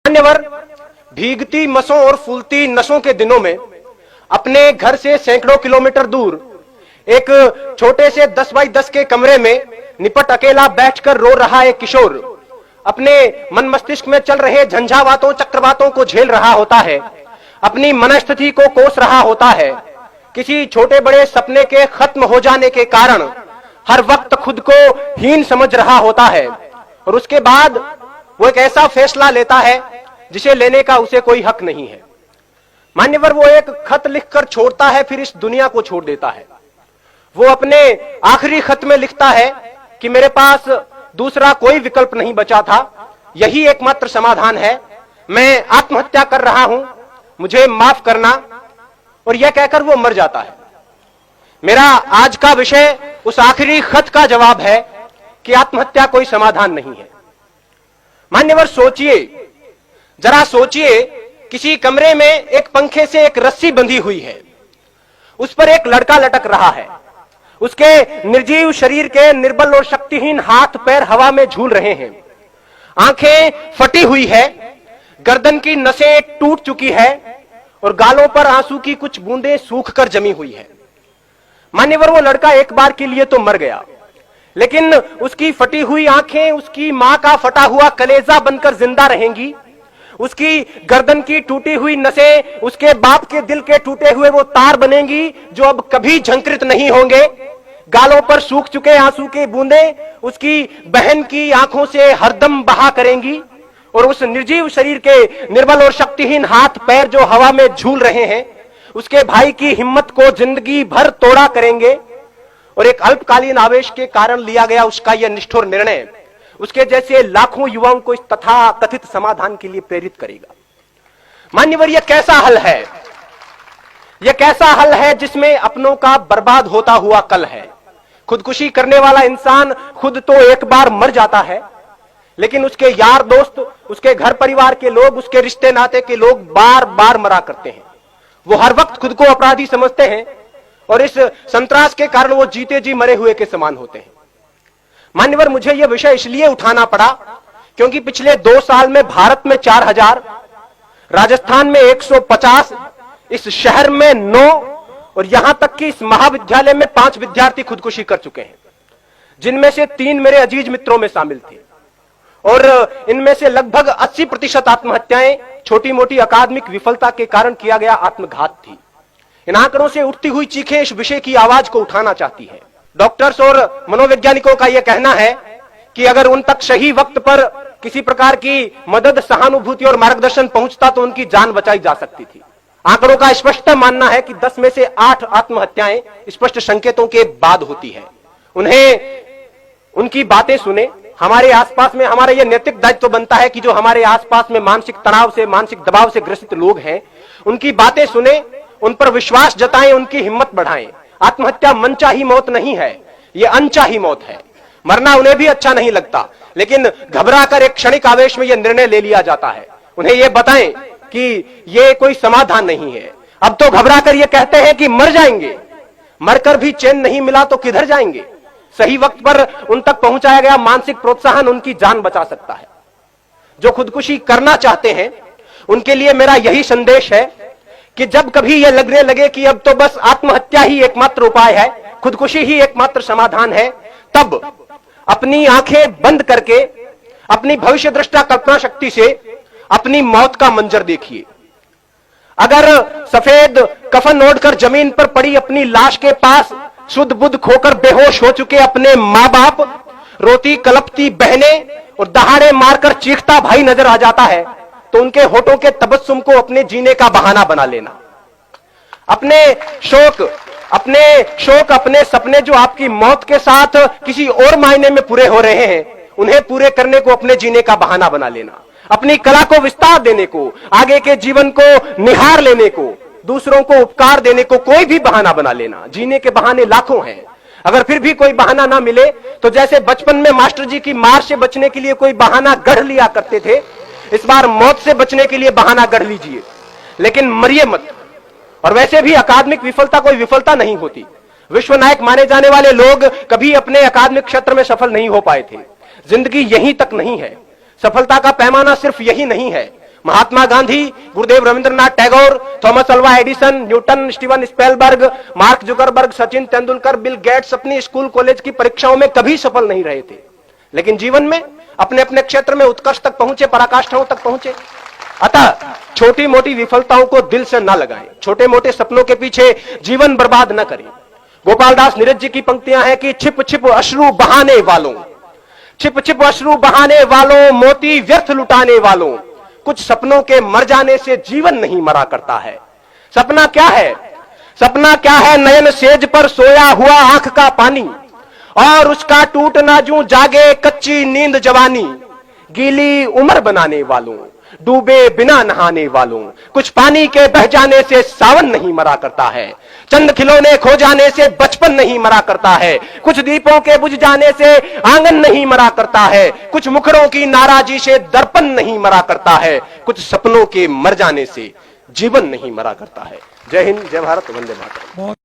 मान्यवर, भीगती मसों और फूलती नसों के दिनों में अपने घर से सैकड़ों किलोमीटर दूर एक छोटे से 10 बाई 10 के कमरे में निपट अकेला बैठकर रो रहा एक किशोर अपने मन मस्तिष्क में चल रहे झंझावातों चक्रवातों को झेल रहा होता है, अपनी मनस्थिति को कोस रहा होता है। किसी छोटे बड़े सपने के खत्म हो जाने के कारण हर वक्त खुद को हीन समझ रहा होता है और उसके बाद वो एक ऐसा फैसला लेता है जिसे लेने का उसे कोई हक नहीं है। मान्यवर, वो एक खत लिखकर छोड़ता है, फिर इस दुनिया को छोड़ देता है। वो अपने आखिरी खत में लिखता है कि मेरे पास दूसरा कोई विकल्प नहीं बचा था, यही एकमात्र समाधान है, मैं आत्महत्या कर रहा हूं, मुझे माफ करना। और यह कहकर वो मर जाता है। मेरा आज का विषय उस आखिरी खत का जवाब है कि आत्महत्या कोई समाधान नहीं है। मान्यवर, सोचिए, जरा सोचिए, किसी कमरे में एक पंखे से एक रस्सी बंधी हुई है, उस पर एक लड़का लटक रहा है, उसके निर्जीव शरीर के निर्बल और शक्तिहीन हाथ पैर हवा में झूल रहे हैं, आंखें फटी हुई है, गर्दन की नसें टूट चुकी है और गालों पर आंसू की कुछ बूंदें सूखकर जमी हुई है। मान्यवर, वो लड़का एक बार के लिए तो मर गया, लेकिन उसकी फटी हुई आंखें उसकी मां का फटा हुआ कलेजा बनकर जिंदा रहेंगी। उसकी गर्दन की टूटी हुई नसें उसके बाप के दिल के टूटे हुए वो तार बनेंगी जो अब कभी झंकृत नहीं होंगे। गालों पर सूख चुके आंसू की बूंदें उसकी बहन की आंखों से हरदम बहा करेंगी और उस निर्जीव शरीर के निर्बल और शक्तिहीन हाथ पैर जो हवा में झूल रहे हैं उसके भाई की हिम्मत को जिंदगी भर तोड़ा करेंगे। और एक अल्पकालीन आवेश के कारण लिया गया उसका यह निष्ठुर निर्णय उसके जैसे लाखों युवाओं को इस तथा कथित समाधान के लिए प्रेरित करेगा। मान्यवर, यह कैसा हल है? यह कैसा हल है जिसमें अपनों का बर्बाद होता हुआ कल है। खुदकुशी करने वाला इंसान खुद तो एक बार मर जाता है, लेकिन उसके यार दोस्त, उसके घर परिवार के लोग, उसके रिश्ते नाते के लोग बार बार मरा करते हैं। वो हर वक्त खुद को अपराधी समझते हैं और इस संतरास के कारण वो जीते जी मरे हुए के समान होते हैं। मान्यवर, मुझे यह विषय इसलिए उठाना पड़ा क्योंकि पिछले 2 साल में भारत में 4000, राजस्थान में 150, इस शहर में 9 और यहां तक कि इस महाविद्यालय में 5 विद्यार्थी खुदकुशी कर चुके हैं, जिनमें से 3 मेरे अजीज मित्रों में शामिल थे। और इनमें से लगभग 80% आत्महत्याएं छोटी मोटी अकादमिक विफलता के कारण किया गया आत्मघात थी। इन आंकड़ों से उठती हुई चीखें इस विषय की आवाज को उठाना चाहती है। डॉक्टर्स और मनोवैज्ञानिकों का यह कहना है कि अगर उन तक सही वक्त पर किसी प्रकार की मदद, सहानुभूति और मार्गदर्शन पहुंचता तो उनकी जान बचाई जा सकती थी। आंकड़ों का स्पष्ट मानना है कि 10 में से 8 आत्महत्याएं स्पष्ट संकेतों के बाद होती है। उन्हें उनकी बातें सुने। हमारे आसपास में हमारा यह नैतिक दायित्व बनता है कि जो हमारे आसपास में मानसिक तनाव से, मानसिक दबाव से ग्रसित लोग हैं, उनकी बातें सुने, उन पर विश्वास जताएं, उनकी हिम्मत बढ़ाएं। आत्महत्या मनचाही मौत नहीं है, यह अनचाही मौत है। मरना उन्हें भी अच्छा नहीं लगता, लेकिन घबराकर एक क्षणिक आवेश में यह निर्णय ले लिया जाता है। उन्हें यह बताएं कि यह कोई समाधान नहीं है। अब तो घबराकर यह कहते हैं कि मर जाएंगे, मरकर भी चैन नहीं मिला तो किधर जाएंगे। सही वक्त पर उन तक पहुंचाया गया मानसिक प्रोत्साहन उनकी जान बचा सकता है। जो खुदकुशी करना चाहते हैं उनके लिए मेरा यही संदेश है कि जब कभी यह लगने लगे कि अब तो बस आत्महत्या ही एकमात्र उपाय है, खुदकुशी ही एकमात्र समाधान है, तब अपनी आंखें बंद करके अपनी भविष्य दृष्टा कल्पना शक्ति से अपनी मौत का मंजर देखिए। अगर सफेद कफन ओढ़कर जमीन पर पड़ी अपनी लाश के पास शुद्ध बुद्ध खोकर बेहोश हो चुके अपने मां बाप, रोती कलपती बहनें और दहाड़े मारकर चीखता भाई नजर आ जाता है तो उनके होठों के तबस्सुम को अपने जीने का बहाना बना लेना। अपने शोक, अपने सपने जो आपकी मौत के साथ किसी और मायने में पूरे हो रहे हैं, उन्हें पूरे करने को अपने जीने का बहाना बना लेना। अपनी कला को विस्तार देने को, आगे के जीवन को निहार लेने को, दूसरों को उपकार देने को कोई भी बहाना बना लेना। जीने के बहाने लाखों हैं। अगर फिर भी कोई बहाना ना मिले तो जैसे बचपन में मास्टर जी की मार से बचने के लिए कोई बहाना गढ़ लिया करते थे, इस बार मौत से बचने के लिए बहाना गढ़ लीजिए, लेकिन मरिए मत। और वैसे भी अकादमिक विफलता कोई विफलता नहीं होती। विश्व नायक माने जाने वाले लोग कभी अपने अकादमिक क्षेत्र में सफल नहीं हो पाए थे। जिंदगी यहीं तक नहीं है। सफलता का पैमाना सिर्फ यही नहीं है। Mahatma Gandhi, Gurudev Rabindranath Tagore, Thomas Alva Edison, Newton, Steven Spielberg, Mark Zuckerberg, Sachin Tendulkar, Bill Gates अपनी स्कूल कॉलेज की परीक्षाओं में कभी सफल नहीं रहे थे, लेकिन जीवन में अपने अपने क्षेत्र में उत्कर्ष तक पहुंचे, पराकाष्ठाओं तक पहुंचे। अतः छोटी मोटी विफलताओं को दिल से ना लगाएं, छोटे मोटे सपनों के पीछे जीवन बर्बाद न करें। गोपाल दास नीरज जी की पंक्तियां हैं कि छिप छिप अश्रु बहाने वालों, छिप छिप अश्रु बहाने वालों, मोती व्यर्थ लुटाने वालों, कुछ सपनों के मर जाने से जीवन नहीं मरा करता है। सपना क्या है? सपना क्या है? नयन सेज पर सोया हुआ आंख का पानी, और उसका टूटना जूं जागे कच्ची नींद जवानी, गीली उम्र बनाने वालों, डूबे बिना नहाने वालों, कुछ पानी के बह जाने से सावन नहीं मरा करता है, चंद खिलौने खो जाने से बचपन नहीं मरा करता है, कुछ दीपों के बुझ जाने से आंगन नहीं मरा करता है, कुछ मुखड़ों की नाराजी से दर्पण नहीं मरा करता है, कुछ सपनों के मर जाने से जीवन नहीं मरा करता है। जय हिंद, जय भारत, वंदे मातरम।